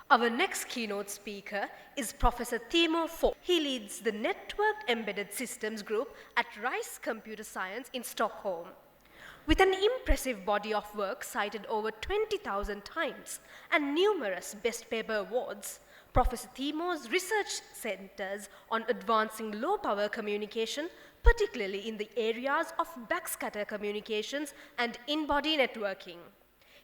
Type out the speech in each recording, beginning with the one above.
Our next keynote speaker is Professor Thiemo. He leads the Networked Embedded Systems group at Rice Computer Science in Stockholm. With an impressive body of work cited over 20,000 times and numerous Best Paper awards, Professor Thiemo's research centers on advancing low-power communication, particularly in the areas of backscatter communications and in-body networking.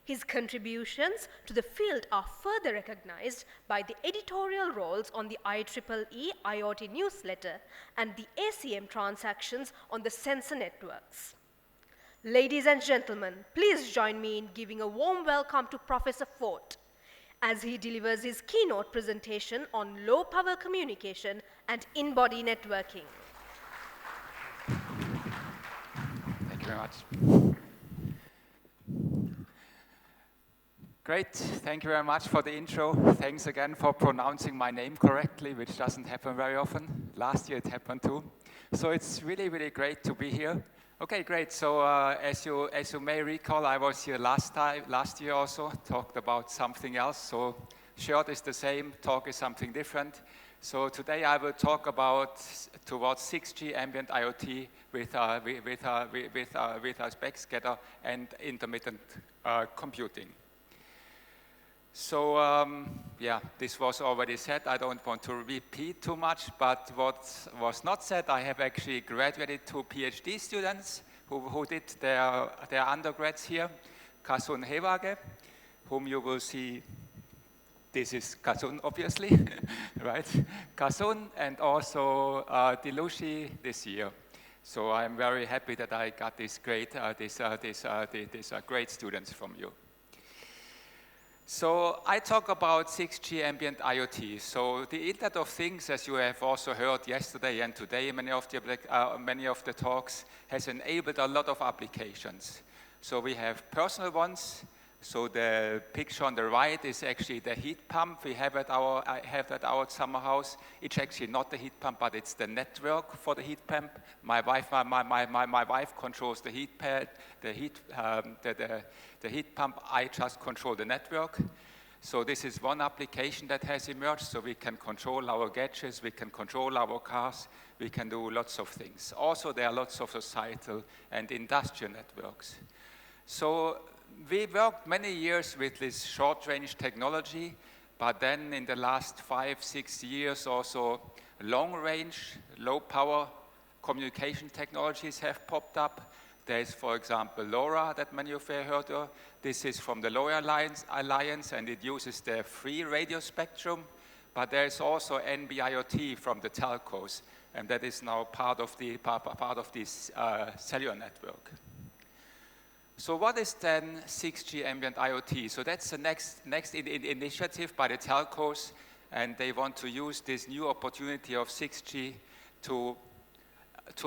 His contributions to the field are further recognized by the editorial roles on the IEEE IoT newsletter and the ACM transactions on the sensor networks. Ladies and gentlemen, please join me in giving a warm welcome to Professor Voigt as he delivers his keynote presentation on low-power communication and in-body networking. Thank you very much. Great, thank you very much for the intro. Thanks again for pronouncing my name correctly, which doesn't happen very often. Last year it happened too. So it's really, really great to be here. Okay, great. So as you may recall, I was here last year also, talked about something else. So shirt is the same, talk is something different. So today I will talk about towards 6G ambient IoT with backscatter and intermittent computing. So yeah, this was already said. I don't want to repeat too much, but what was not said, I have actually graduated two PhD students who did their undergrads here. Kasun Hewage, whom you will see. This is Kasun, obviously, right? Kasun, and also Dilushi this year. So I'm very happy that I got these great students from you. So I talk about 6G ambient IoT. So the Internet of Things, as you have also heard yesterday and today, many of the talks, has enabled a lot of applications. So we have personal ones. So the picture on the right is actually the heat pump we have at our summer house. It's actually not the heat pump, but it's the network for the heat pump. My wife controls the heat pad, the heat pump. I just control the network. So this is one application that has emerged. So we can control our gadgets, we can control our cars, we can do lots of things. Also, there are lots of societal and industrial networks. So we worked many years with this short-range technology, but then in the last 5-6 years also long-range, low-power communication technologies have popped up. There is, for example, LoRa that many of you have heard of. This is from the LoRa Alliance, and it uses the free radio spectrum. But there is also NB-IoT from the telcos, and that is now part of this cellular network. So what is then 6G ambient IoT? So that's the next initiative by the telcos, and they want to use this new opportunity of 6G to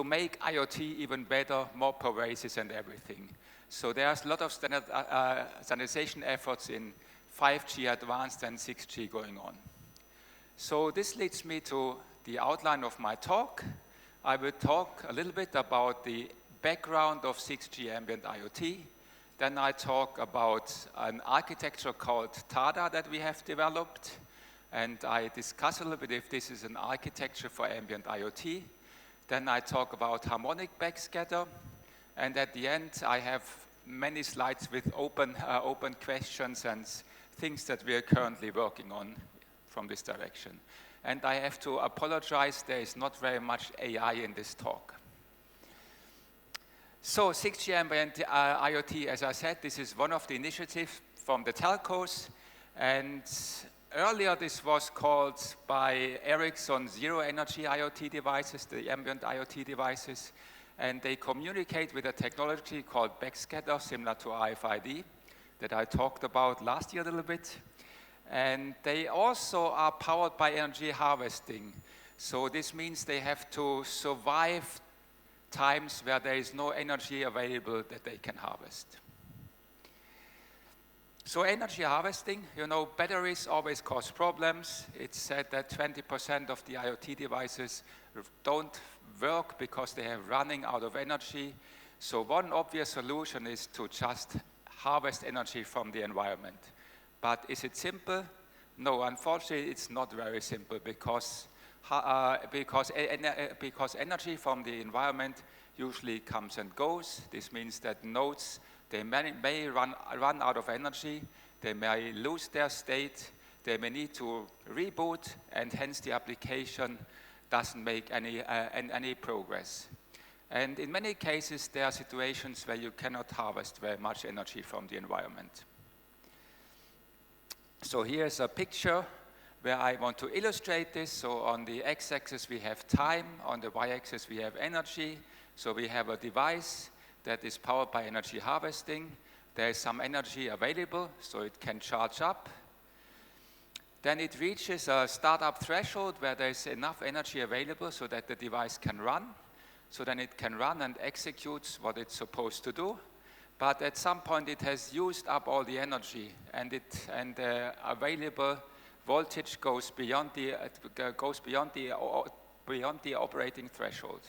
make IoT even better, more pervasive and everything. So there's a lot of standardization efforts in 5G advanced and 6G going on. So this leads me to the outline of my talk. I will talk a little bit about the background of 6G ambient IoT. Then I talk about an architecture called TADA that we have developed. And I discuss a little bit if this is an architecture for ambient IoT. Then I talk about harmonic backscatter. And at the end, I have many slides with open questions and things that we are currently working on from this direction. And I have to apologize, there is not very much AI in this talk. So 6G ambient IoT, as I said, this is one of the initiatives from the telcos. And earlier this was called by Ericsson zero energy IoT devices, the ambient IoT devices. And they communicate with a technology called backscatter, similar to RFID, that I talked about last year a little bit. And they also are powered by energy harvesting. So this means they have to survive times where there is no energy available that they can harvest. So energy harvesting, you know, batteries always cause problems. It's said that 20% of the IoT devices don't work because they are running out of energy. So one obvious solution is to just harvest energy from the environment. But is it simple? No, unfortunately, it's not very simple because energy from the environment usually comes and goes. This means that nodes, they may run out of energy, they may lose their state, they may need to reboot, and hence the application doesn't make any progress. And in many cases, there are situations where you cannot harvest very much energy from the environment. So here's a picture where I want to illustrate this. So on the x-axis we have time, on the y-axis we have energy. So we have a device that is powered by energy harvesting. There is some energy available, so it can charge up. Then it reaches a startup threshold where there is enough energy available so that the device can run. So then it can run and executes what it's supposed to do. But at some point it has used up all the energy, and the available voltage goes beyond the operating threshold.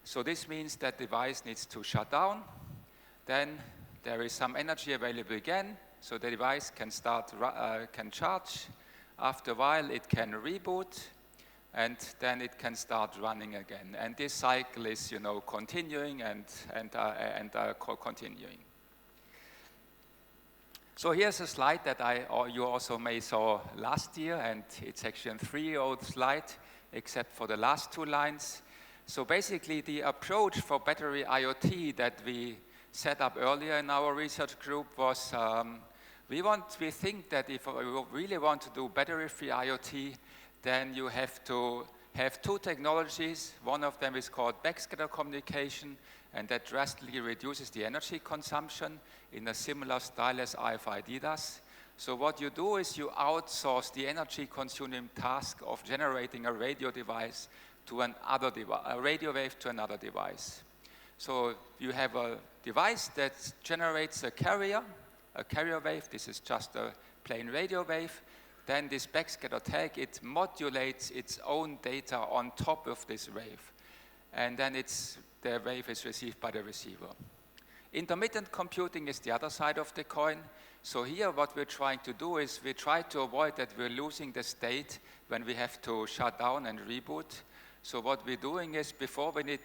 So this means that the device needs to shut down. Then there is some energy available again, so the device can can charge. After a while, it can reboot, and then it can start running again. And this cycle is, continuing and continuing. So here's a slide that you also may saw last year, and it's actually a 3-year-old slide, except for the last 2 lines. So basically, the approach for battery IoT that we set up earlier in our research group was we think that if we really want to do battery-free IoT, then you have to have 2 technologies. One of them is called backscatter communication, and that drastically reduces the energy consumption in a similar style as RFID does. So what you do is you outsource the energy-consuming task of generating a radio device to a radio wave to another device. So you have a device that generates a carrier wave. This is just a plain radio wave. Then this backscatter tag, it modulates its own data on top of this wave. And then the wave is received by the receiver. Intermittent computing is the other side of the coin. So here what we're trying to do is we try to avoid that we're losing the state when we have to shut down and reboot. So what we're doing is before we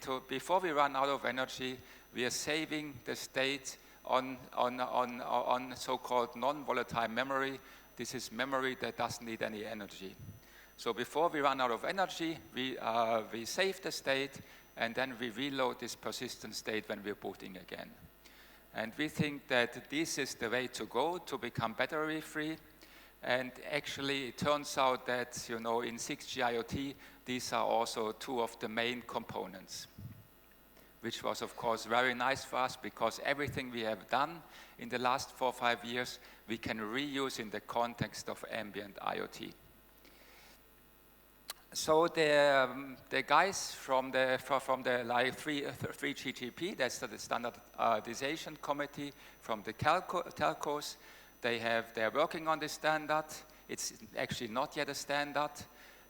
run out of energy, we are saving the state on so-called non-volatile memory. This is memory that doesn't need any energy. So before we run out of energy, we save the state, and then we reload this persistent state when we're booting again. And we think that this is the way to go to become battery-free. And actually, it turns out that, in 6G IoT, these are also 2 of the main components, which was, of course, very nice for us because everything we have done in the last 4 or 5 years, we can reuse in the context of ambient IoT. So the guys from the 3GPP, that's the standardization committee from the telcos, they're working on this standard. It's actually not yet a standard.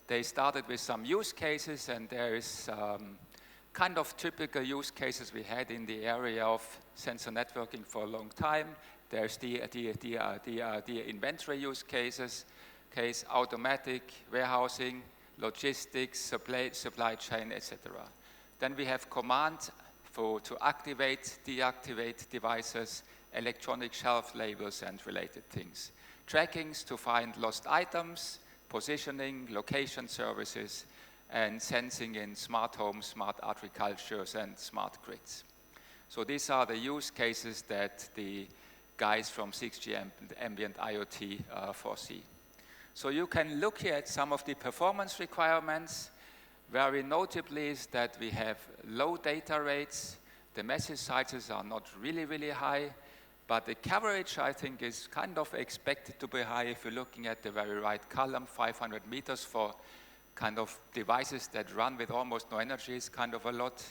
They started with some use cases, and there is kind of typical use cases we had in the area of sensor networking for a long time. There's the inventory use case, automatic warehousing, logistics, supply chain, etc. Then we have command to activate, deactivate devices, electronic shelf labels, and related things. Trackings to find lost items, positioning, location services, and sensing in smart homes, smart agricultures, and smart grids. So these are the use cases that the guys from 6G Ambient IoT foresee. So you can look here at some of the performance requirements. Very notably is that we have low data rates. The message sizes are not really, really high. But the coverage, I think, is kind of expected to be high if you're looking at the very right column. 500 meters for kind of devices that run with almost no energy is kind of a lot.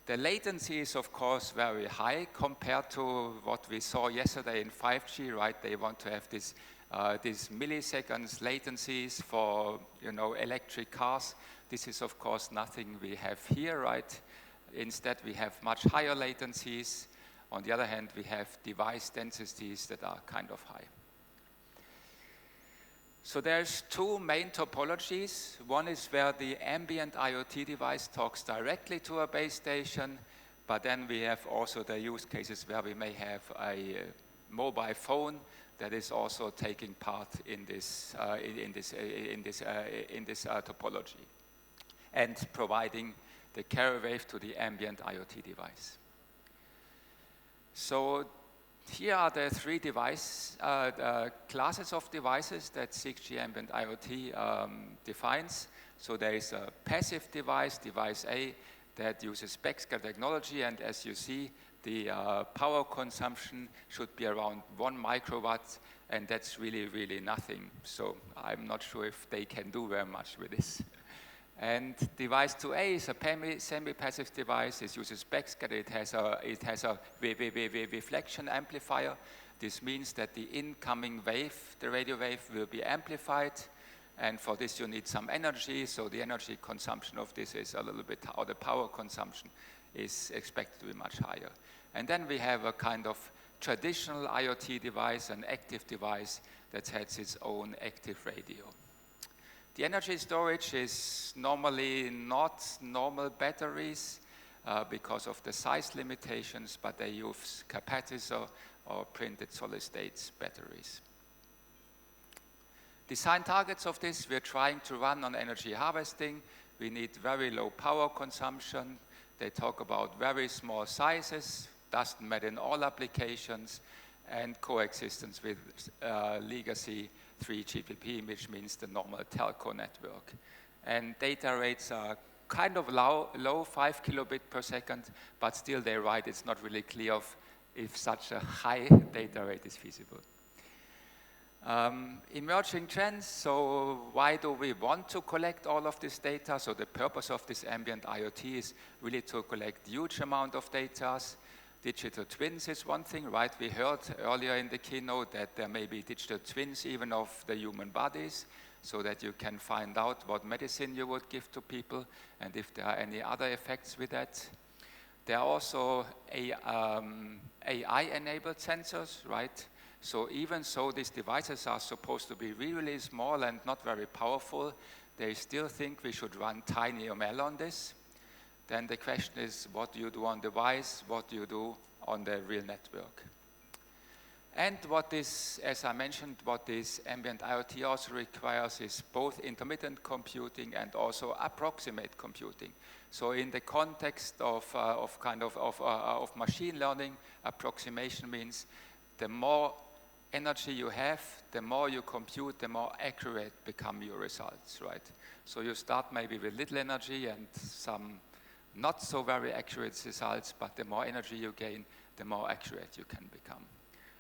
The latency is, of course, very high compared to what we saw yesterday in 5G, right? They want to have these milliseconds latencies for, electric cars. This is, of course, nothing we have here, right? Instead, we have much higher latencies. On the other hand, we have device densities that are kind of high. So there's two main topologies. One is where the ambient IoT device talks directly to a base station, but then we have also the use cases where we may have a mobile phone that is also taking part in this topology and providing the carrier wave to the ambient IoT device. So here are the three classes of devices that 6G ambient IoT defines. So there is a passive device, device A, that uses backscatter technology, and as you see, the power consumption should be around 1 microwatt, and that's really, really nothing. So I'm not sure if they can do very much with this. And device 2A is a semi-passive device. It uses backscatter. It has a reflection amplifier. This means that the incoming wave, the radio wave, will be amplified. And for this, you need some energy. So the energy consumption of this is a little bit, or the power consumption is expected to be much higher. And then we have a kind of traditional IoT device, an active device that has its own active radio. The energy storage is normally not normal batteries because of the size limitations, but they use capacitor or printed solid-state batteries. Design targets of this, we're trying to run on energy harvesting. We need very low power consumption. They talk about very small sizes, doesn't matter in all applications, and coexistence with legacy 3GPP, which means the normal telco network. And data rates are kind of low 5 kilobit per second, but still they write it's not really clear if such a high data rate is feasible. Emerging trends, so why do we want to collect all of this data? So the purpose of this ambient IoT is really to collect huge amount of data. Digital twins is one thing, right? We heard earlier in the keynote that there may be digital twins even of the human bodies, so that you can find out what medicine you would give to people and if there are any other effects with that. There are also AI-enabled sensors, right? So even so these devices are supposed to be really small and not very powerful, they still think we should run TinyML on this. Then the question is, what do you do on device? What do you do on the real network? And what this, as I mentioned, what this ambient IoT also requires is both intermittent computing and also approximate computing. So in the context of machine learning, approximation means the more energy you have, the more you compute, the more accurate become your results, right? So you start maybe with little energy and some not so very accurate results, but the more energy you gain, the more accurate you can become.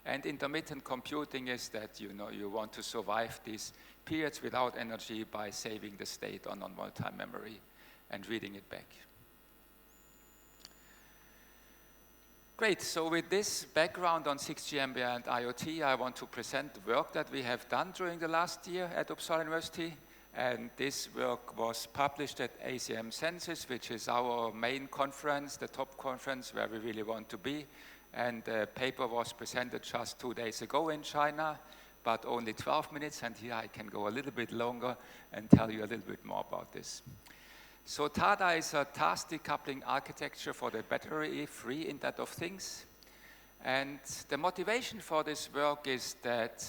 And intermittent computing is that you want to survive these periods without energy by saving the state on non-volatile memory and reading it back. Great, so with this background on 6G ambient IoT, I want to present the work that we have done during the last year at Uppsala University. And this work was published at ACM Census, which is our main conference, the top conference where we really want to be. And the paper was presented just 2 days ago in China, but only 12 minutes. And here I can go a little bit longer and tell you a little bit more about this. So TADA is a task decoupling architecture for the battery-free Internet of Things. And the motivation for this work is that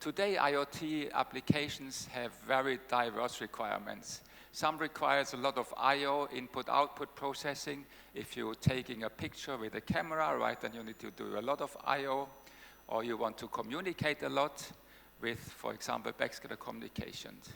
today IoT applications have very diverse requirements. Some requires a lot of I/O, input-output processing. If you're taking a picture with a camera, right, then you need to do a lot of I/O. Or you want to communicate a lot with, for example, backscatter communications.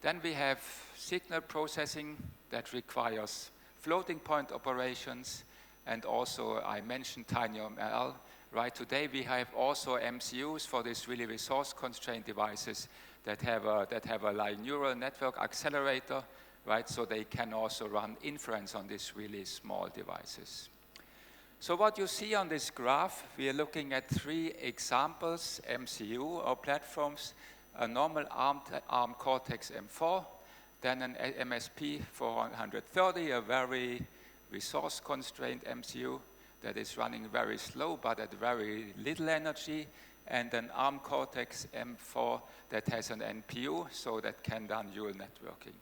Then we have signal processing that requires floating point operations. And also, I mentioned TinyML, right? Today we have also MCUs for these really resource-constrained devices that have a like neural network accelerator, right? So they can also run inference on these really small devices. So what you see on this graph, we are looking at 3 examples, MCU or platforms, a normal ARM Cortex-M4, then an MSP 430, a very resource-constrained MCU that is running very slow but at very little energy, and an ARM Cortex M4 that has an NPU, so that can do neural networking.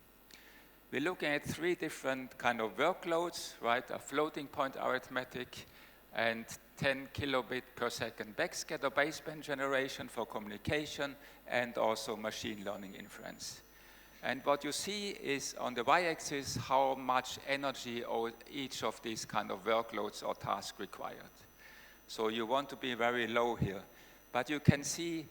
We're looking at 3 different kind of workloads, right? A floating point arithmetic and 10 kilobit per second backscatter baseband generation for communication, and also machine learning inference. And what you see is on the y-axis how much energy each of these kind of workloads or tasks required. So you want to be very low here. But you can see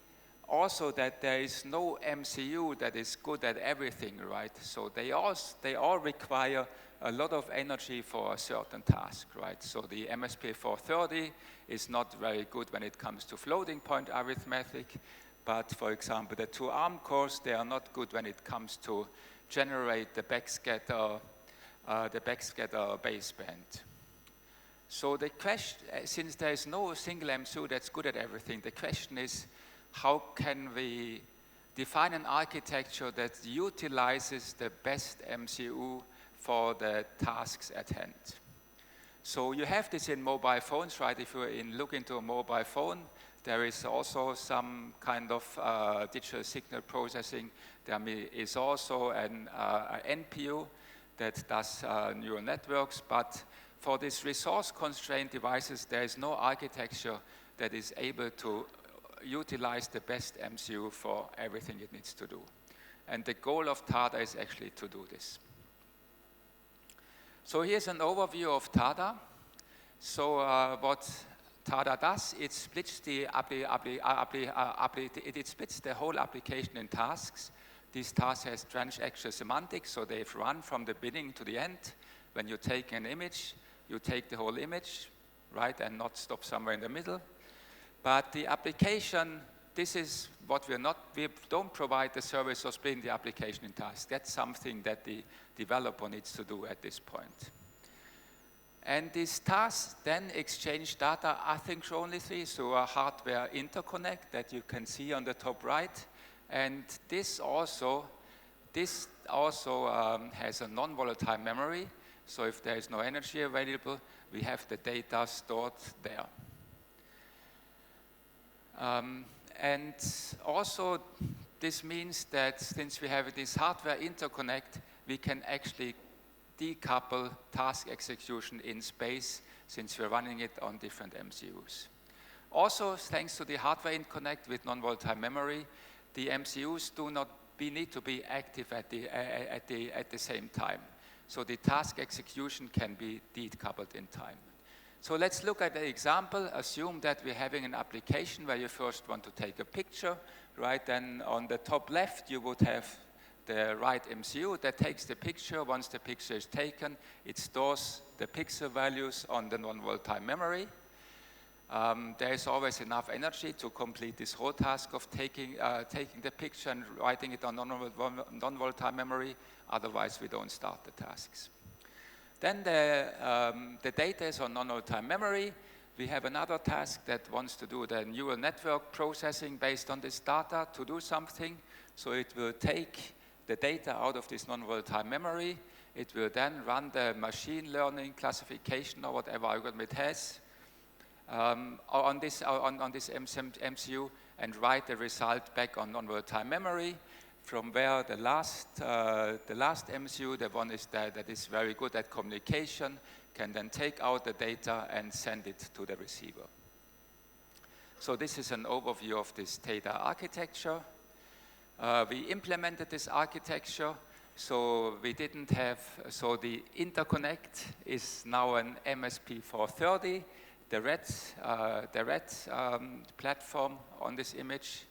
also that there is no MCU that is good at everything, right? So they all require a lot of energy for a certain task, right? So the MSP430 is not very good when it comes to floating point arithmetic, but for example, the 2 ARM cores, they are not good when it comes to generate the backscatter baseband. So the question, since there is no single MCU that's good at everything, the question is, how can we define an architecture that utilizes the best MCU for the tasks at hand? So you have this in mobile phones, right? If you look into a mobile phone, there is also some kind of digital signal processing. There is also an NPU that does neural networks, but for these resource-constrained devices, there is no architecture that is able to utilize the best MCU for everything it needs to do. And the goal of TADA is actually to do this. So here's an overview of TADA. So what TADA does, it splits the whole application in tasks. These tasks has transaction semantics, so they've run from the beginning to the end. When you take an image, you take the whole image, right, and not stop somewhere in the middle. But the application, this is what we don't provide the service of splitting the application in tasks. That's something that the developer needs to do at this point. And these tasks then exchange data asynchronously through a hardware interconnect that you can see on the top right. And this also has a non-volatile memory. So if there is no energy available, we have the data stored there. And also, this means that since we have this hardware interconnect, we can actually decouple task execution in space, since we're running it on different MCUs. Also, thanks to the hardware interconnect with non-volatile memory, the MCUs need to be active at the same time. So the task execution can be decoupled in time. So let's look at the example. Assume that we're having an application where you first want to take a picture, right? Then on the top left, you would have the right MCU that takes the picture. Once the picture is taken, it stores the pixel values on the non-volatile memory. There is always enough energy to complete this whole task of taking the picture and writing it on non-volatile memory. Otherwise, we don't start the tasks. Then the data is on non-volatile memory. We have another task that wants to do the neural network processing based on this data to do something. So it will take the data out of this non-volatile memory. It will then run the machine learning classification or whatever algorithm it has on this MCU and write the result back on non-volatile memory. From where the last MCU, the one that is very good at communication, can then take out the data and send it to the receiver. So this is an overview of this data architecture. We implemented this architecture, so we didn't have, so the interconnect is now an MSP430, the red platform on this image.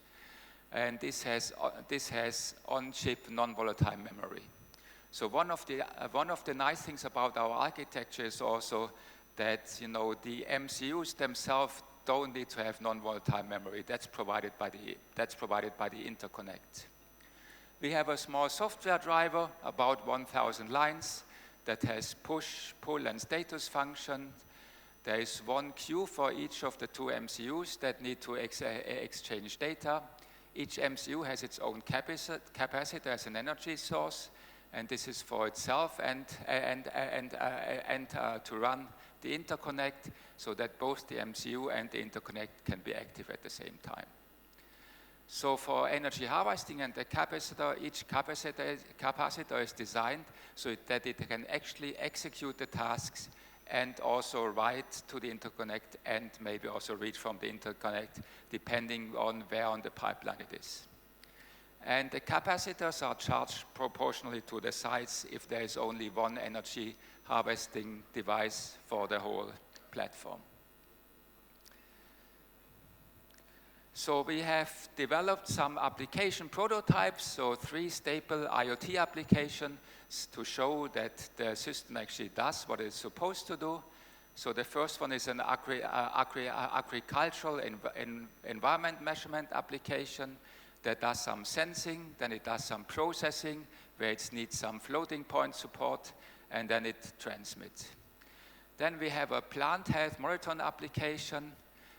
And this has on-chip non-volatile memory. So one of the nice things about our architecture is also that the MCUs themselves don't need to have non-volatile memory. That's provided by the interconnect. We have a small software driver, about 1,000 lines, that has push, pull, and status functions. There is one queue for each of the 2 MCUs that need to exchange data. Each MCU has its own capacitor as an energy source, and this is for itself and to run the interconnect so that both the MCU and the interconnect can be active at the same time. So for energy harvesting and the capacitor, each capacitor is designed so that it can actually execute the tasks and also write to the interconnect and maybe also read from the interconnect depending on where on the pipeline it is. And the capacitors are charged proportionally to the size if there is only one energy harvesting device for the whole platform. So we have developed some application prototypes, so 3 staple IoT applications to show that the system actually does what it's supposed to do. So the first one is an agricultural environment measurement application that does some sensing, then it does some processing where it needs some floating point support, and then it transmits. Then we have a plant health monitoring application.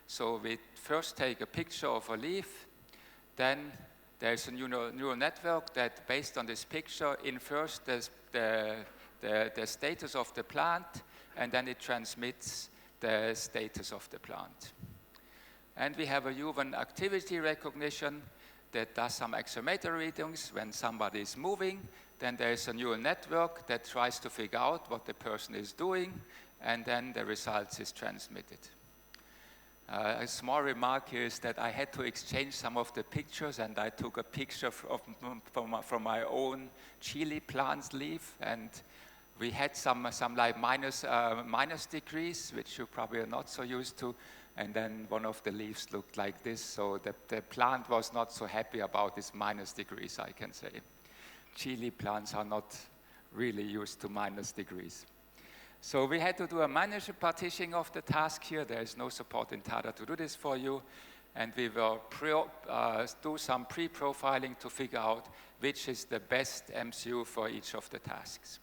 So we first take a picture of a leaf, then there's a neural network that, based on this picture, infers the status of the plant, and then it transmits the status of the plant. And we have a human activity recognition that does some accelerometer readings when somebody is moving. Then there is a neural network that tries to figure out what the person is doing, and then the results is transmitted. A small remark here is that I had to exchange some of the pictures, and I took a picture from my own chili plant leaf, and we had some like minus degrees, which you probably are not so used to, and then one of the leaves looked like this, so the plant was not so happy about this minus degrees, I can say. Chili plants are not really used to minus degrees. So we had to do a manual partitioning of the task here. There is no support in TADA to do this for you. And we will do some pre-profiling to figure out which is the best MCU for each of the tasks.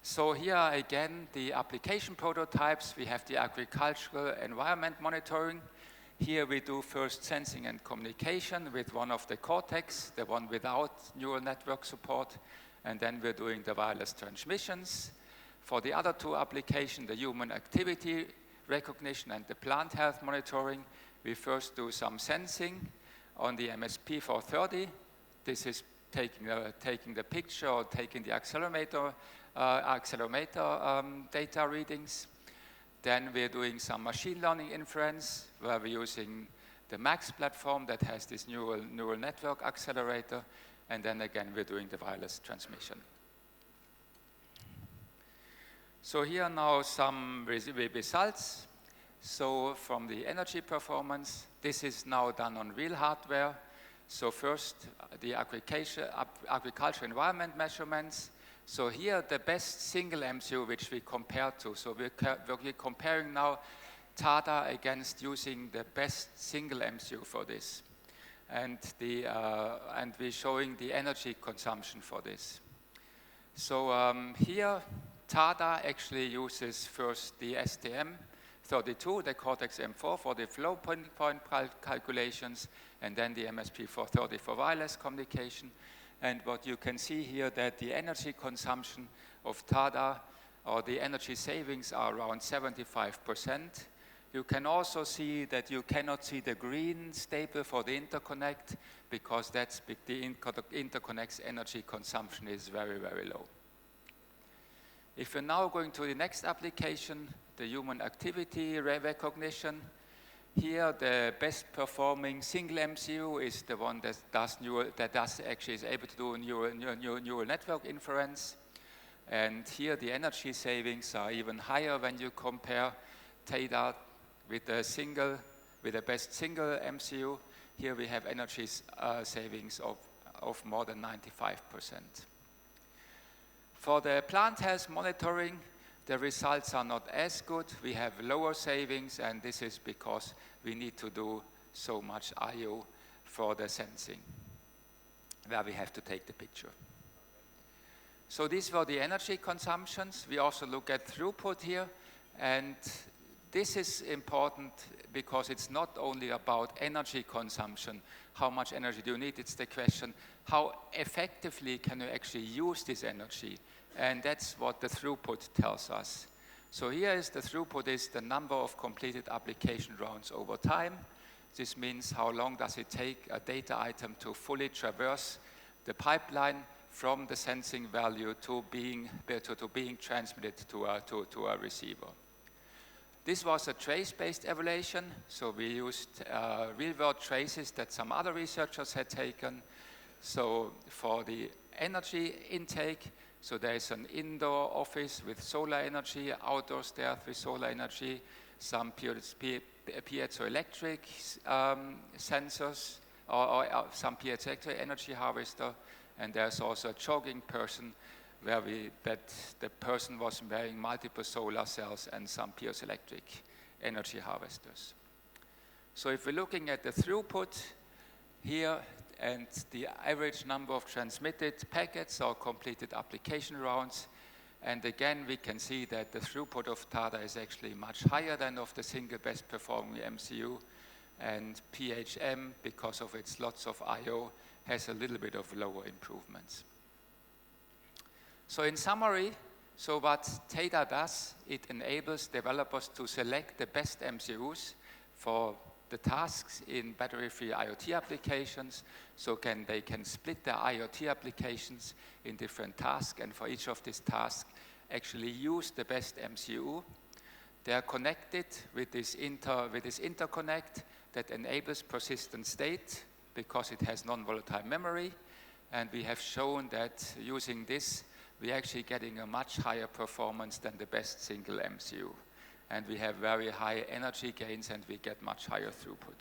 So here are again the application prototypes. We have the agricultural environment monitoring. Here we do first sensing and communication with one of the Cortex, the one without neural network support. And then we're doing the wireless transmissions. For the other 2 applications, the human activity recognition and the plant health monitoring, we first do some sensing on the MSP430. This is taking the picture or taking the accelerometer data readings. Then we're doing some machine learning inference where we're using the MAX platform that has this neural network accelerator. And then again, we're doing the wireless transmission. So here are now some results. So from the energy performance, this is now done on real hardware. So first, the agricultural environment measurements. So here, the best single MCU which we compare to. So we're comparing now TADA against using the best single MCU for this. And we're showing the energy consumption for this. So here, TADA actually uses first the STM32, the Cortex M4 for the flow point calculations, and then the MSP430 for wireless communication. And what you can see here that the energy consumption of TADA, or the energy savings, are around 75%. You can also see that you cannot see the green staple for the interconnect because the interconnect's energy consumption is very, very low. If we're now going to the next application, the human activity recognition, here the best performing single MCU is the one that actually is able to do neural network inference. And here the energy savings are even higher when you compare TADA with the best single MCU. Here we have energy savings of more than 95%. For the plant health monitoring, the results are not as good. We have lower savings, and this is because we need to do so much I/O for the sensing, where we have to take the picture. So these were the energy consumptions. We also look at throughput here, and this is important because it's not only about energy consumption, how much energy do you need, it's the question, how effectively can you actually use this energy? And that's what the throughput tells us. So here is the throughput is the number of completed application rounds over time. This means how long does it take a data item to fully traverse the pipeline from the sensing value to being transmitted to a receiver. This was a trace-based evaluation, so we used real-world traces that some other researchers had taken. So for the energy intake, so there is an indoor office with solar energy, outdoor stairs with solar energy, some piezoelectric sensors, or some piezoelectric energy harvester, and there's also a jogging person that the person was wearing multiple solar cells and some piezoelectric energy harvesters. So if we're looking at the throughput here and the average number of transmitted packets or completed application rounds, and again we can see that the throughput of TADA is actually much higher than of the single best performing MCU, and PHM, because of its lots of I/O, has a little bit of lower improvements. So in summary, so what TADA does, it enables developers to select the best MCUs for the tasks in battery-free IoT applications, so they can split their IoT applications in different tasks, and for each of these tasks, actually use the best MCU. They are connected with this interconnect that enables persistent state because it has non-volatile memory, and we have shown that using this, we're actually getting a much higher performance than the best single MCU. And we have very high energy gains and we get much higher throughput.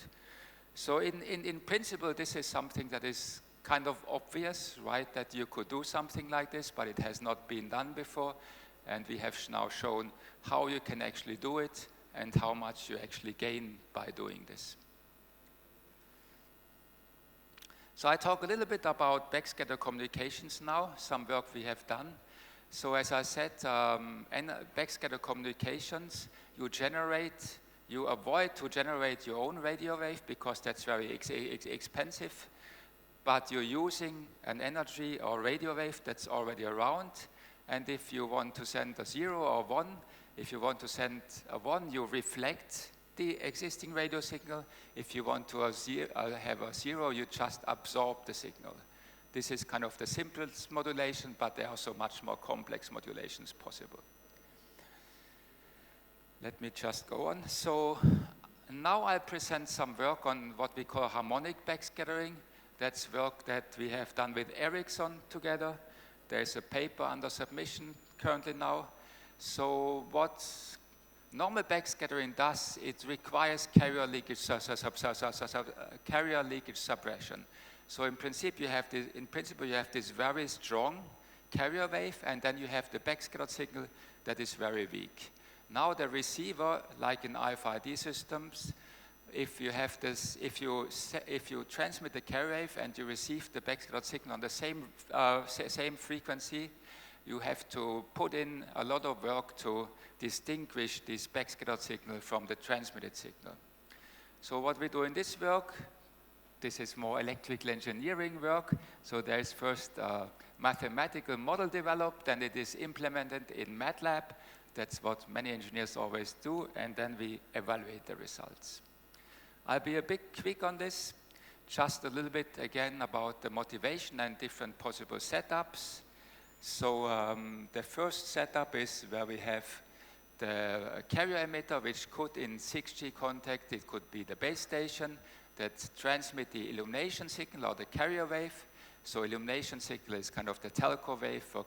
So in principle, this is something that is kind of obvious, right? That you could do something like this, but it has not been done before. And we have now shown how you can actually do it and how much you actually gain by doing this. So I talk a little bit about backscatter communications now, some work we have done. So as I said, backscatter communications, you avoid to generate your own radio wave because that's very expensive, but you're using an energy or radio wave that's already around. And if you want to send a 0 or 1, if you want to send a 1, you reflect the existing radio signal. If you want to have a 0, you just absorb the signal. This is kind of the simplest modulation, but there are also much more complex modulations possible. Let me just go on. So now I'll present some work on what we call harmonic backscattering. That's work that we have done with Ericsson together. There's a paper under submission currently now. So what normal backscattering does, it requires carrier leakage suppression. So in principle, you have this very strong carrier wave, and then you have the backscattered signal that is very weak. Now the receiver, like in RFID systems, if you transmit the carrier wave and you receive the backscattered signal on the same frequency, you have to put in a lot of work to distinguish this backscattered signal from the transmitted signal. So what we do in this work, this is more electrical engineering work. So there is first a mathematical model developed, and it is implemented in MATLAB. That's what many engineers always do, and then we evaluate the results. I'll be a bit quick on this, just a little bit again about the motivation and different possible setups. So the first setup is where we have the carrier emitter, which could in 6G contact, it could be the base station that transmit the illumination signal or the carrier wave. So illumination signal is kind of the telco wave for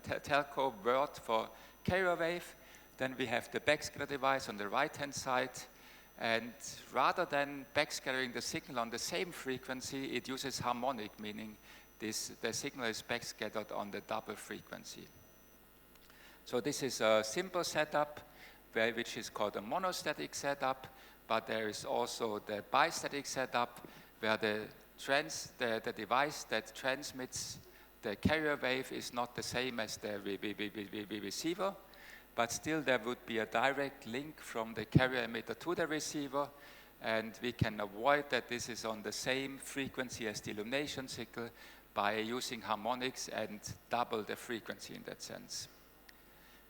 telco word for carrier wave. Then we have the backscatter device on the right-hand side. And rather than backscattering the signal on the same frequency, it uses harmonic, meaning the signal is backscattered on the double frequency. So this is a simple setup, which is called a monostatic setup, but there is also the bistatic setup, where the device that transmits the carrier wave is not the same as the receiver. but still there would be a direct link from the carrier emitter to the receiver, and we can avoid that this is on the same frequency as the illumination signal by using harmonics and double the frequency in that sense.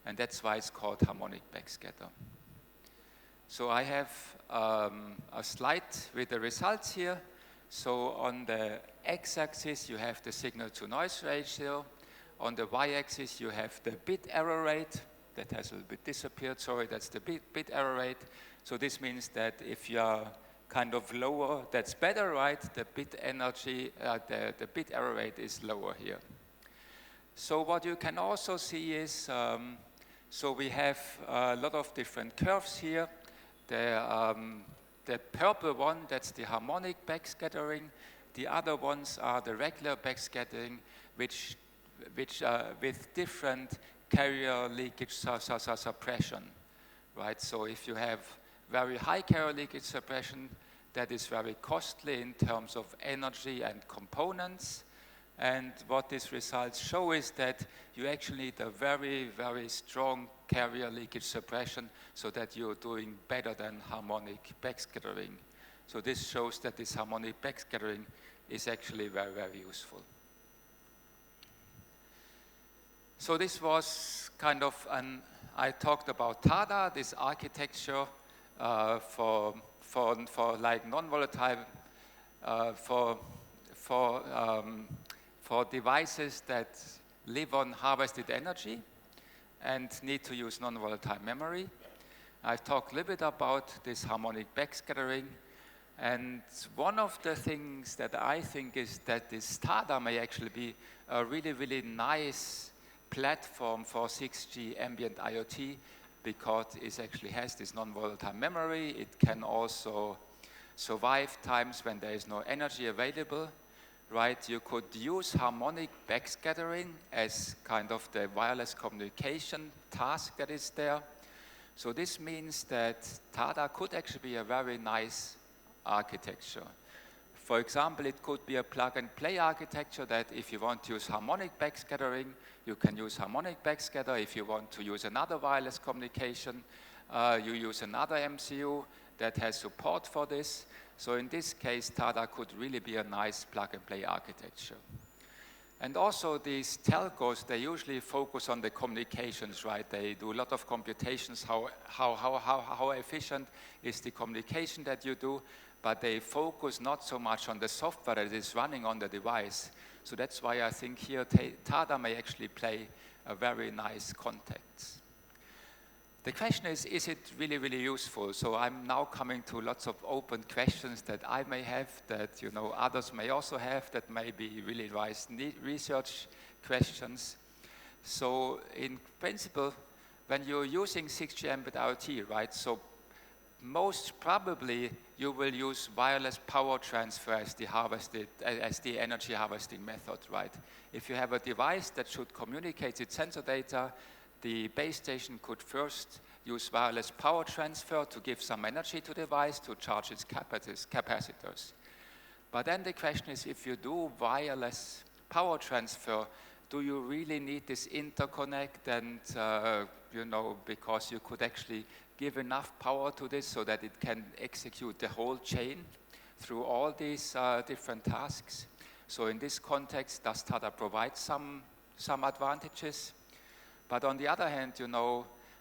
And that's why it's called harmonic backscatter. So I have a slide with the results here. So on the x-axis, you have the signal-to-noise ratio. On the y-axis, you have the bit error rate. That has a little bit disappeared. Sorry, that's the bit error rate. So this means that if you are kind of lower, that's better, right? The bit energy, the bit error rate is lower here. So what you can also see is, so we have a lot of different curves here. The purple one, that's the harmonic backscattering. The other ones are the regular backscattering, which with different carrier leakage suppression, right? So if you have very high carrier leakage suppression, that is very costly in terms of energy and components. And what these results show is that you actually need a very, very strong carrier leakage suppression so that you're doing better than harmonic backscattering. So this shows that this harmonic backscattering is actually very, very useful. So this was kind of I talked about TADA, this architecture for like non-volatile, for devices that live on harvested energy and need to use non-volatile memory. I've talked a little bit about this harmonic backscattering, and one of the things that I think is that this TADA may actually be a really, really nice platform for 6G ambient IoT because it actually has this non-volatile memory. It can also survive times when there is no energy available. Right, you could use harmonic backscattering as kind of the wireless communication task that is there. So this means that TADA could actually be a very nice architecture. For example, it could be a plug-and-play architecture that if you want to use harmonic backscattering, you can use harmonic backscatter. If you want to use another wireless communication, you use another MCU that has support for this. So in this case, TADA could really be a nice plug-and-play architecture. And also these telcos, they usually focus on the communications, right? They do a lot of computations, how efficient is the communication that you do, but they focus not so much on the software that is running on the device. So that's why I think here TADA may actually play a very nice context. The question is it really, really useful? So I'm now coming to lots of open questions that I may have, that others may also have, that may be really nice research questions. So in principle, when you're using 6G ambient IoT, right, so most probably you will use wireless power transfer as the energy harvesting method, right? If you have a device that should communicate its sensor data, the base station could first use wireless power transfer to give some energy to the device to charge its capacitors. But then the question is, if you do wireless power transfer, do you really need this interconnect? And, because you could actually give enough power to this so that it can execute the whole chain through all these different tasks. So in this context, does TADA provide some advantages? But on the other hand,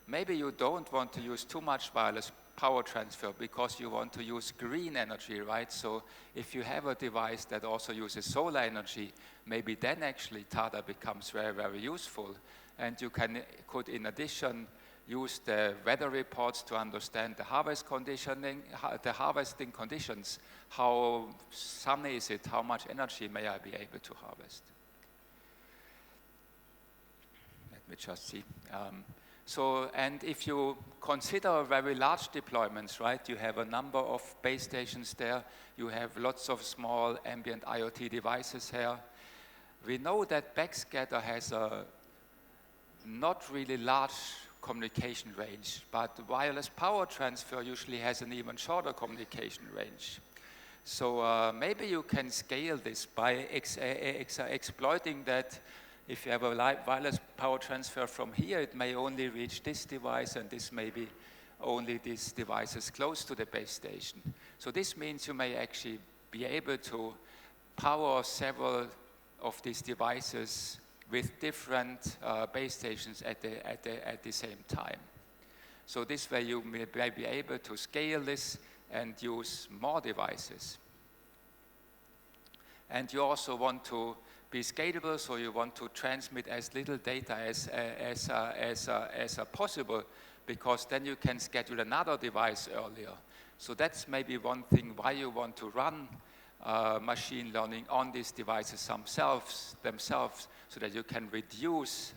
maybe you don't want to use too much wireless power transfer because you want to use green energy, right? So if you have a device that also uses solar energy, maybe then actually TADA becomes very, very useful. And you could in addition use the weather reports to understand the harvesting conditions. How sunny is it? How much energy may I be able to harvest? Let me just see. And if you consider very large deployments, right, you have a number of base stations there, you have lots of small ambient IoT devices here. We know that backscatter has a not really large communication range, but wireless power transfer usually has an even shorter communication range. So maybe you can scale this by exploiting that if you have a wireless power transfer from here, it may only reach this device, and this may be only these devices close to the base station. So this means you may actually be able to power several of these devices with different base stations at the same time. So this way you may be able to scale this and use more devices. And you also want to be scalable, so you want to transmit as little data as possible, because then you can schedule another device earlier. So that's maybe one thing why you want to run machine learning on these devices themselves, so that you can reduce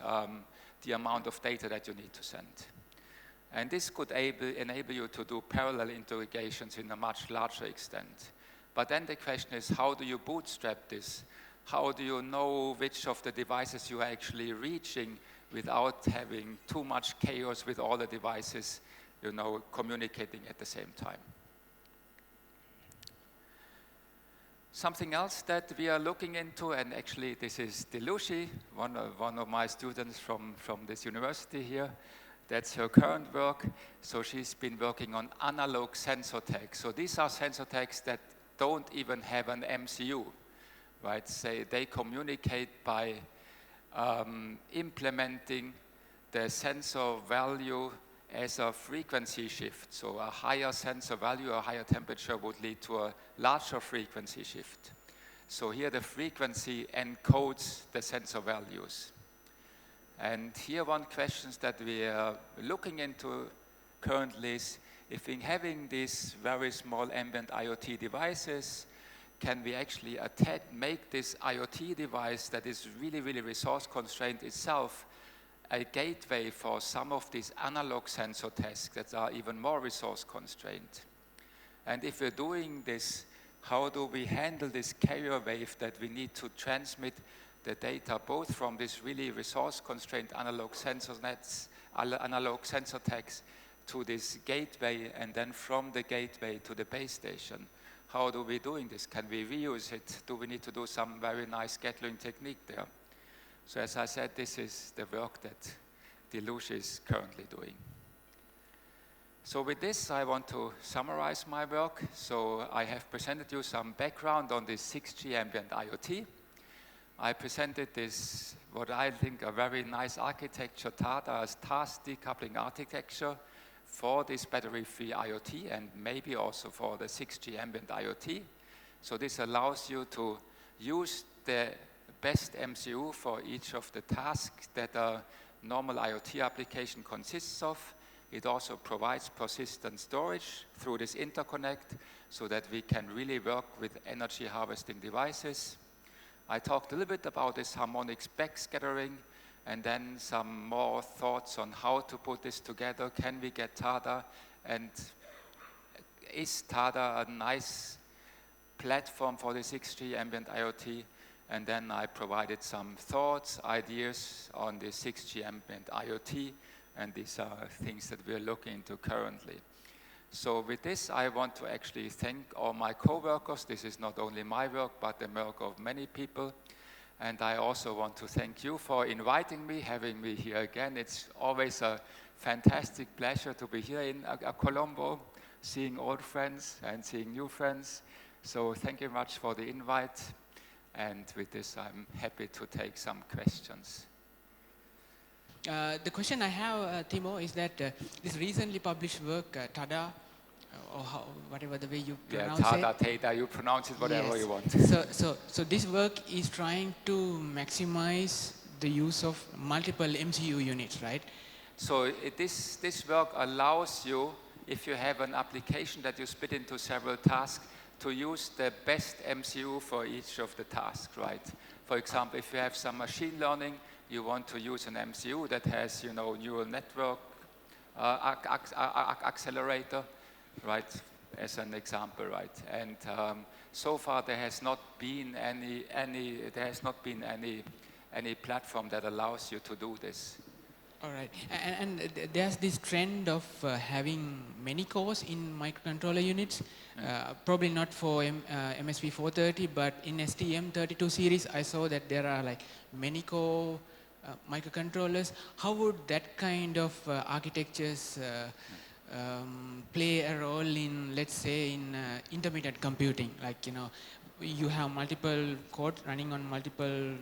the amount of data that you need to send. And this could enable you to do parallel interrogations in a much larger extent. But then the question is, how do you bootstrap this? How do you know which of the devices you are actually reaching without having too much chaos with all the devices, communicating at the same time? Something else that we are looking into, and actually this is Delushi, one of my students from this university here. That's her current work. So she's been working on analog sensor tags. So these are sensor tags that don't even have an MCU, right? They communicate by implementing the sensor value as a frequency shift. So a higher sensor value, a higher temperature would lead to a larger frequency shift. So here the frequency encodes the sensor values. And here one question that we are looking into currently is, if we're having these very small ambient IoT devices, can we actually make this IoT device that is really, really resource constrained itself a gateway for some of these analog sensor tasks that are even more resource constrained? And if we're doing this, how do we handle this carrier wave that we need to transmit the data both from this really resource constrained analog sensor nets, analog sensor tags, to this gateway, and then from the gateway to the base station? How do we doing this? Can we reuse it? Do we need to do some very nice scheduling technique there? So as I said, this is the work that Deluge is currently doing. So with this, I want to summarize my work. So I have presented you some background on this 6G ambient IoT. I presented this, what I think a very nice architecture, TADA, as task decoupling architecture for this battery-free IoT, and maybe also for the 6G ambient IoT. So this allows you to use the best MCU for each of the tasks that a normal IoT application consists of. It also provides persistent storage through this interconnect so that we can really work with energy harvesting devices. I talked a little bit about this harmonic backscattering, and then some more thoughts on how to put this together. Can we get TADA? And is TADA a nice platform for the 6G ambient IoT? And then I provided some thoughts, ideas on the 6G ambient IoT, and these are things that we're looking into currently. So with this, I want to actually thank all my co-workers. This is not only my work, but the work of many people. And I also want to thank you for inviting me, having me here again. It's always a fantastic pleasure to be here in Colombo, seeing old friends and seeing new friends. So thank you much for the invite. And with this, I'm happy to take some questions. The question I have, Thiemo, is that this recently published work, TADA, or whatever the way you pronounce it. TADA, TADA, you pronounce it whatever you want. So this work is trying to maximize the use of multiple MCU units, right? So this work allows you, if you have an application that you split into several tasks, to use the best MCU for each of the tasks, right? For example, if you have some machine learning, you want to use an MCU that has, neural network accelerator, right? As an example, right? And so far there has not been any platform that allows you to do this. All right, there's this trend of having many cores in microcontroller units. Probably not for MSP 430, but in STM32 series, I saw that there are like many core microcontrollers. How would that kind of architectures play a role in, let's say, in intermittent computing? Like, you know, you have multiple code running on multiple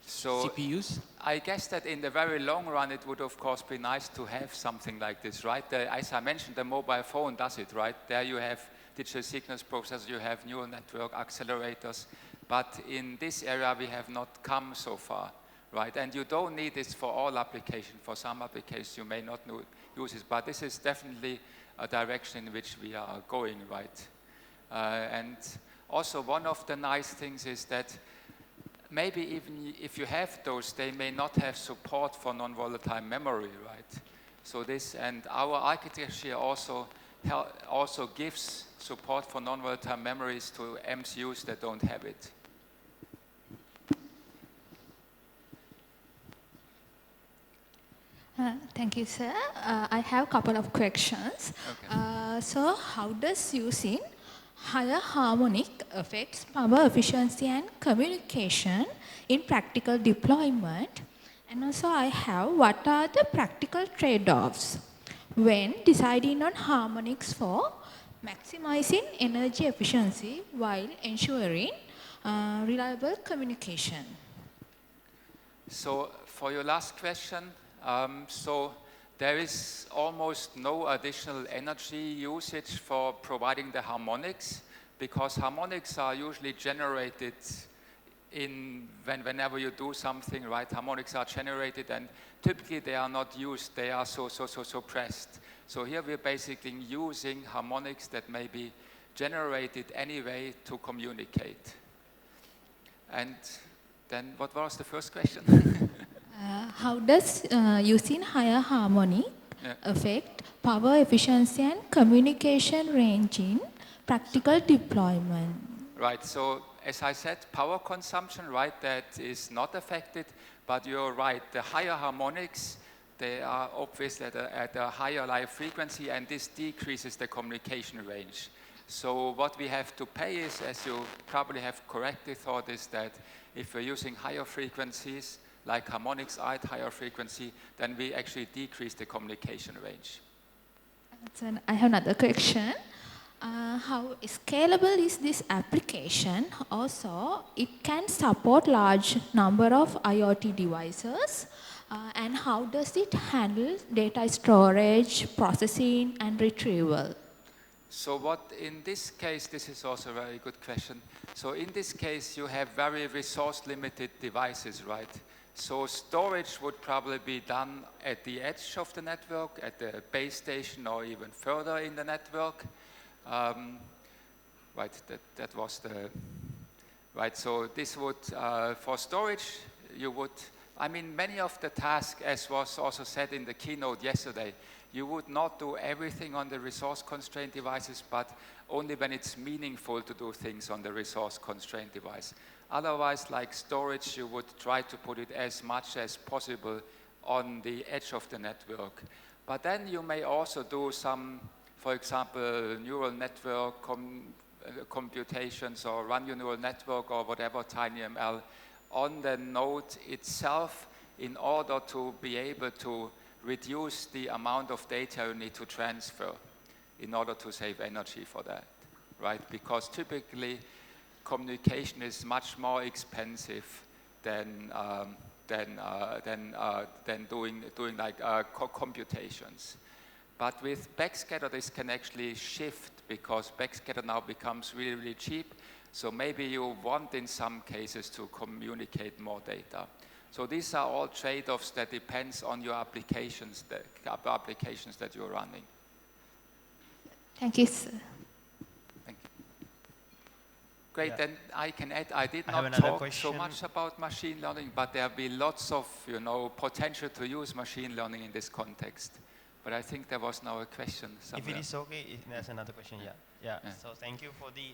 So CPUs? I guess that in the very long run, it would of course be nice to have something like this, right? As I mentioned, the mobile phone does it, right? There you have digital signals processors, you have neural network accelerators, but in this area we have not come so far, right? And you don't need this for all applications. For some applications you may not use it, but this is definitely a direction in which we are going, right? And also one of the nice things is that maybe even if you have those, they may not have support for non-volatile memory, right? So this, and our architecture also gives support for non-volatile memories to MCUs that don't have it. Thank you, sir. I have a couple of questions. Okay. So how does using higher harmonic affects power efficiency and communication in practical deployment? And also I have, what are the practical trade-offs when deciding on harmonics for maximizing energy efficiency while ensuring reliable communication? So for your last question, so there is almost no additional energy usage for providing the harmonics, because harmonics are usually generated whenever you do something, right? Harmonics are generated and typically they are not used, they are suppressed. So here we're basically using harmonics that may be generated anyway to communicate. And then what was the first question? How does using higher harmonic affect power efficiency and communication range in practical deployment? Right, so as I said, power consumption, right, that is not affected, but you're right, the higher harmonics, they are obviously at a higher life frequency, and this decreases the communication range. So what we have to pay is, as you probably have correctly thought, is that if we're using higher frequencies, like harmonics are at higher frequency, then we actually decrease the communication range. So I have another question. How scalable is this application? Also, it can support large number of IoT devices. And how does it handle data storage, processing, and retrieval? So what in this case, this is also a very good question. So in this case, you have very resource-limited devices, right? So storage would probably be done at the edge of the network, at the base station, or even further in the network. Right, that was the, right, so this would, for storage, you would, I mean, many of the tasks, as was also said in the keynote yesterday, you would not do everything on the resource-constrained devices, but only when it's meaningful to do things on the resource-constrained device. Otherwise, like storage, you would try to put it as much as possible on the edge of the network. But then you may also do some, for example, neural network computations, or run your neural network or whatever, TinyML, on the node itself in order to be able to reduce the amount of data you need to transfer in order to save energy for that, right? Because typically communication is much more expensive than doing like computations. But with backscatter, this can actually shift, because backscatter now becomes really, really cheap. So maybe you want, in some cases, to communicate more data. So these are all trade-offs that depends on your applications, the applications that you're running. Thank you, sir. Thank you. Great, Yeah. then I can add, I did I have not another talk so question. much about machine learning, but there will be lots of, potential to use machine learning in this context. But I think there was now a question somewhere. If it is okay, there's another question. Yeah. Yeah. So thank you for the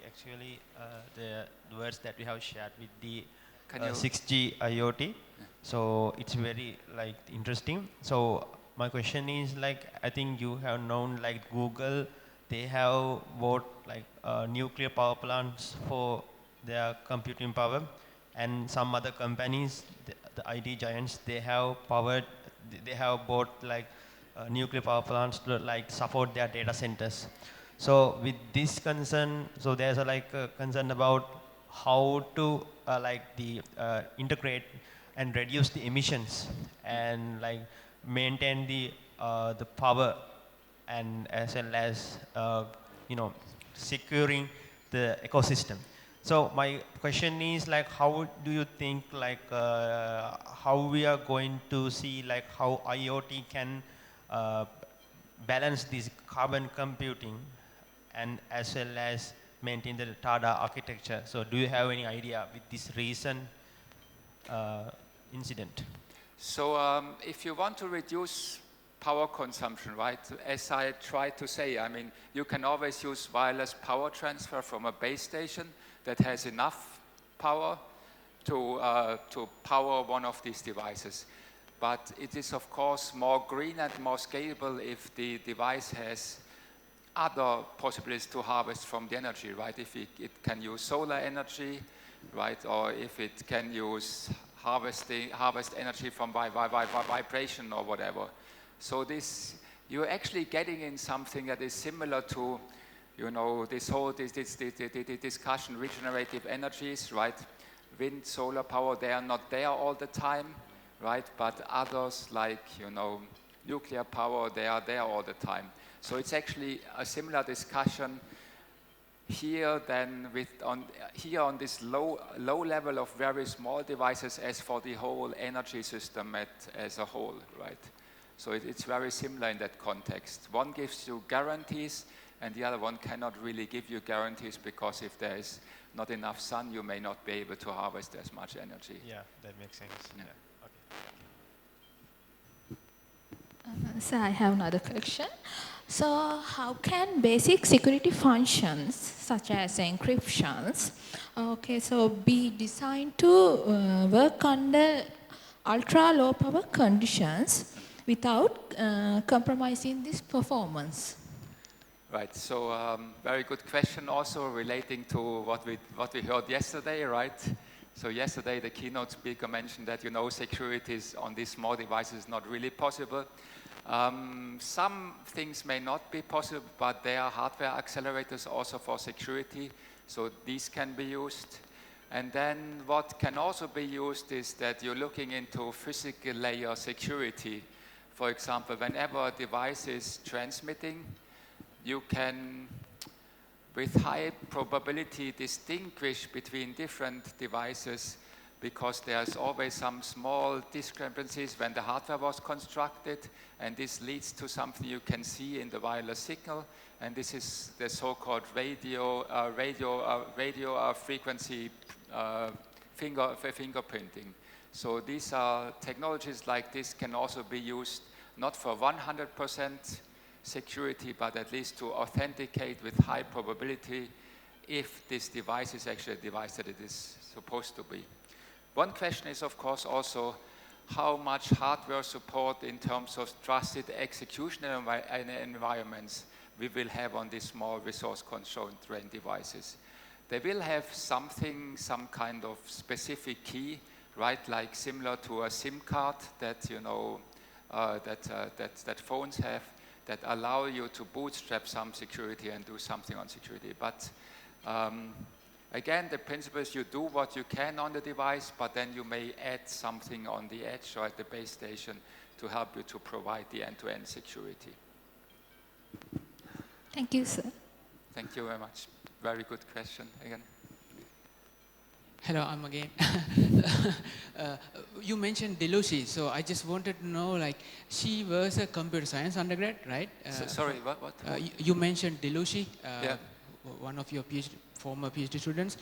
the words that we have shared with the Can you? 6G IoT. So it's very like interesting. So my question is like, I think you have known like Google, they have bought like nuclear power plants for their computing power, and some other companies, the IT giants, they have they have bought like nuclear power plants to like support their data centers. So with this concern, so there's a like a concern about how to integrate and reduce the emissions and like maintain the power, and as well as you know, securing the ecosystem. So my question is like, how do you think like how we are going to see like how IoT can uh, balance this carbon computing and as well as maintain the TADA architecture? So do you have any idea with this recent incident? So if you want to reduce power consumption, right, as I tried to say, I mean, you can always use wireless power transfer from a base station that has enough power to power one of these devices. But it is, of course, more green and more scalable if the device has other possibilities to harvest from the energy, right? If it can use solar energy, right? Or if it can use harvest energy from vibration or whatever. So this, you're actually getting in something that is similar to, you know, this discussion, regenerative energies, right? Wind, solar power, they are not there all the time, right? But others like, you know, nuclear power, they are there all the time. So it's actually a similar discussion here than here on this low level of very small devices as for the whole energy system as a whole, right? So it's very similar in that context. One gives you guarantees, and the other one cannot really give you guarantees, because if there is not enough sun, you may not be able to harvest as much energy. Yeah, that makes sense. Yeah. Okay. So I have another question. So how can basic security functions such as encryptions, be designed to work under ultra low power conditions without compromising this performance? Right, so very good question, also relating to what we heard yesterday, right? So yesterday the keynote speaker mentioned that, you know, security on these small devices is not really possible. Some things may not be possible, but there are hardware accelerators also for security, so these can be used. And then what can also be used is that you're looking into physical layer security. For example, whenever a device is transmitting, you can, with high probability, distinguish between different devices, because there's always some small discrepancies when the hardware was constructed, and this leads to something you can see in the wireless signal, and this is the so-called radio frequency fingerprinting. So these are technologies like this can also be used not for 100% security, but at least to authenticate with high probability if this device is actually a device that it is supposed to be. One question is, of course, also how much hardware support in terms of trusted execution environments we will have on these small resource-constrained devices. They will have something, some kind of specific key, right? Like similar to a SIM card that, you know, that phones have, that allow you to bootstrap some security and do something on security. But again, the principle is you do what you can on the device, but then you may add something on the edge or at the base station to help you to provide the end-to-end security. Thank you, sir. Thank you very much. Very good question again. Hello, I'm again. You mentioned Delushi, so I just wanted to know, like, she was a computer science undergrad, right? Sorry, what? You mentioned Delushi, Yeah. one of your former PhD students.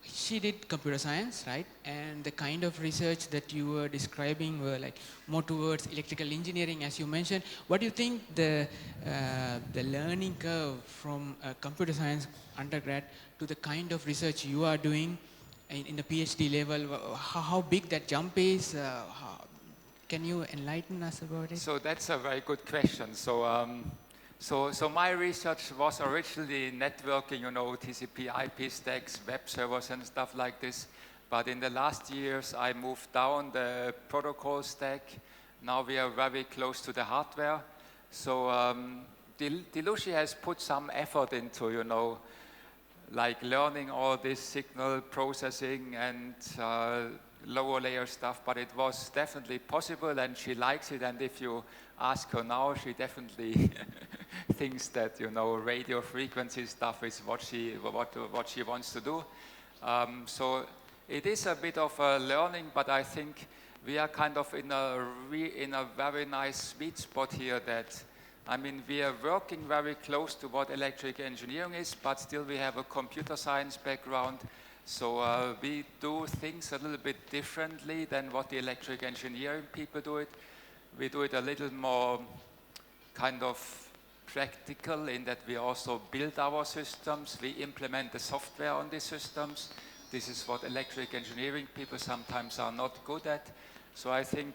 She did computer science, right? And the kind of research that you were describing were like more towards electrical engineering, as you mentioned. What do you think the learning curve from a computer science undergrad to the kind of research you are doing in the PhD level, how big that jump is? Can you enlighten us about it? So that's a very good question. So my research was originally networking, you know, TCP IP stacks, web servers and stuff like this. But in the last years, I moved down the protocol stack. Now we are very close to the hardware. So Delushi has put some effort into, you know, like learning all this signal processing and lower layer stuff, but it was definitely possible and she likes it. And if you ask her now, she definitely thinks that, you know, radio frequency stuff is what she wants to do. So it is a bit of a learning, but I think we are kind of in a very nice sweet spot here that, I mean, we are working very close to what electric engineering is, but still we have a computer science background. So we do things a little bit differently than what the electric engineering people do it. We do it a little more kind of practical in that we also build our systems. We implement the software on these systems. This is what electric engineering people sometimes are not good at. So I think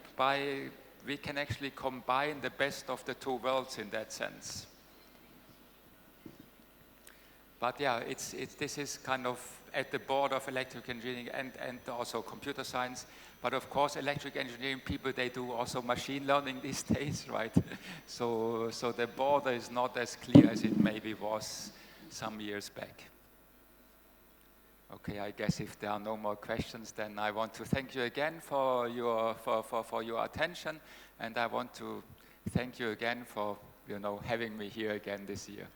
we can actually combine the best of the two worlds in that sense. But yeah, this is kind of at the border of electric engineering and also computer science. But of course, electric engineering people, they do also machine learning these days, right? So the border is not as clear as it maybe was some years back. Okay, I guess if there are no more questions, then I want to thank you again for your attention, and I want to thank you again for, you know, having me here again this year.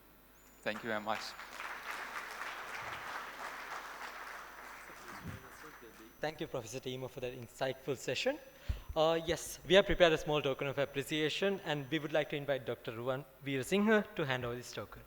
Thank you very much. Thank you, Professor Thiemo, for that insightful session. Yes, we have prepared a small token of appreciation, and we would like to invite Dr. Ruwan Veerasinghe to hand over this token.